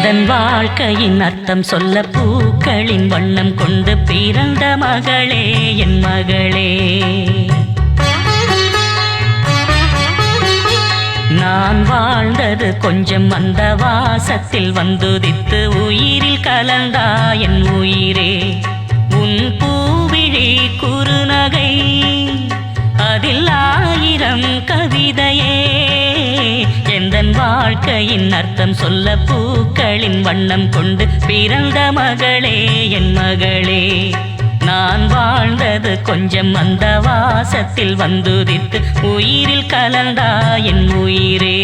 எந்தன் வாழ்க்கையின் அர்த்தம் சொல்ல பூக்களின் வண்ணம் கொண்டு பிறந்த மகளே என் மகளே. நான் வாழ்ந்தது கொஞ்சம் அந்த வாசத்தில் வந்துதித்து உயிரில் கலந்தா என் உயிரே. உன் பூவிழி குறுநகை அதில் 1000 கவிதையே. எந்தன் வாழ்க்கையின் அர்த்தம் சொல்ல பூக்களின் வண்ணம் கொண்டு பிறந்த மகளே என் மகளே. நான் வாழ்ந்தது கொஞ்சம் அந்த வாசத்தில் வந்துதித்து உயிரில் கலந்தா என் உயிரே.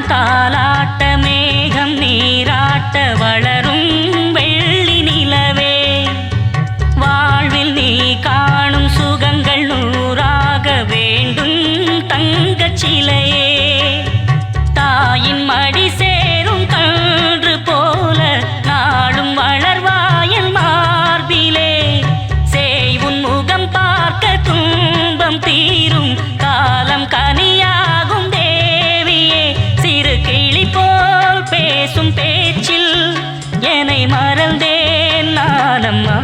தாலாட்ட மேகம் நீராட்ட வளரும் வெள்ளி நிலவே. வாழ்வில் நீ காணும் சுகங்கள் 100ஆக வேண்டும் தங்கச் சிலையே. தாயின் மடி சேரும் கன்று போல நாளும் வளர்வாயன் மார்பிலே. செய்வுன் முகம் பார்க்க துன்பம் தீரும் காலம் கனியாகும் தேவியே. சிறு கிளி போல் பேசும் பேச்சில் என்னை மறந்தேன் நானம்மா.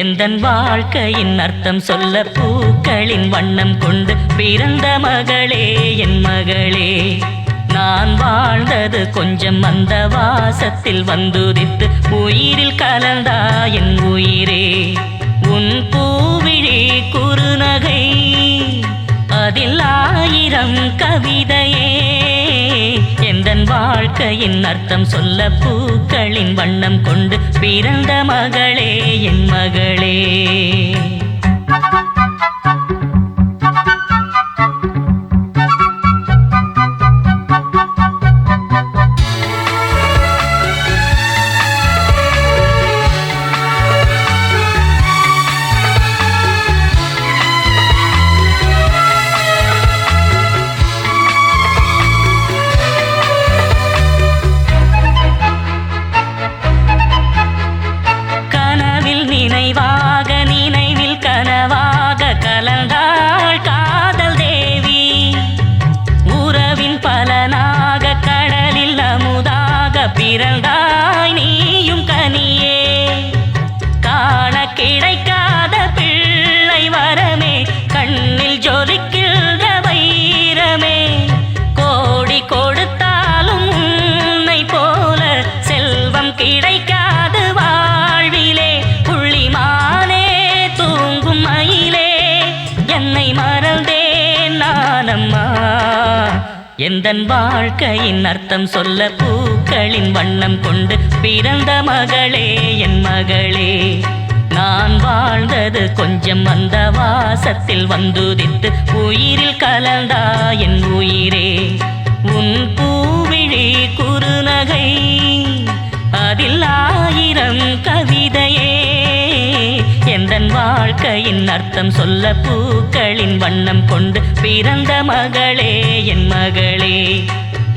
எந்தன் வாழ்க்கையின் அர்த்தம் சொல்ல பூக்களின் வண்ணம் கொண்டு பிறந்த மகளே என் மகளே. நான் வாழ்ந்தது கொஞ்சம் அந்த வாசத்தில் வந்துதித்து உயிரில் கலந்தா என் உயிரே. உன் பூவிழி குறுநகை அதில் 1000 கவிதையே. எந்தன் வாழ்க்கையின் அர்த்தம் சொல்ல பூக்களின் வண்ணம் கொண்டு பிறந்த மகளே என் மகளே. நினைவாக நினைவில் கனவாக கலந்தாள் காதல் தேவி. உறவின் பலனாக கடலில் அமுதாக பிறந்தாய் நீயும் கனியே. காண கிடைக்காத பிள்ளை வரமே கண்ணில் ஜொலிக்கின்ற வைரமே. கோடி கொடுத்தாலும் உன்னை போல செல்வம் கிடைக்காது வாழ்விலே. என்னை மறந்தேன் நானம்மா. எந்தன் வாழ்க்கையின் அர்த்தம் சொல்ல பூக்களின் வண்ணம் கொண்டு பிறந்த மகளே என் மகளே. நான் வாழ்ந்தது கொஞ்சம் அந்த வாசத்தில் வந்துதித்து உயிரில் கலந்தா என் உயிரே. உன் பூவிழி குறுநகை அதில் 1000 கவிதையே. எந்தன் வாழ்க்கையின் அர்த்தம் சொல்ல பூக்களின் வண்ணம் கொண்டு பிறந்த மகளே என் மகளே.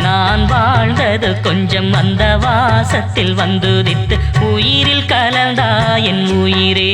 நான் வாழ்ந்தது கொஞ்சம் அந்த வாசத்தில் வந்துதித்து உயிரில் கலந்தா என் உயிரே.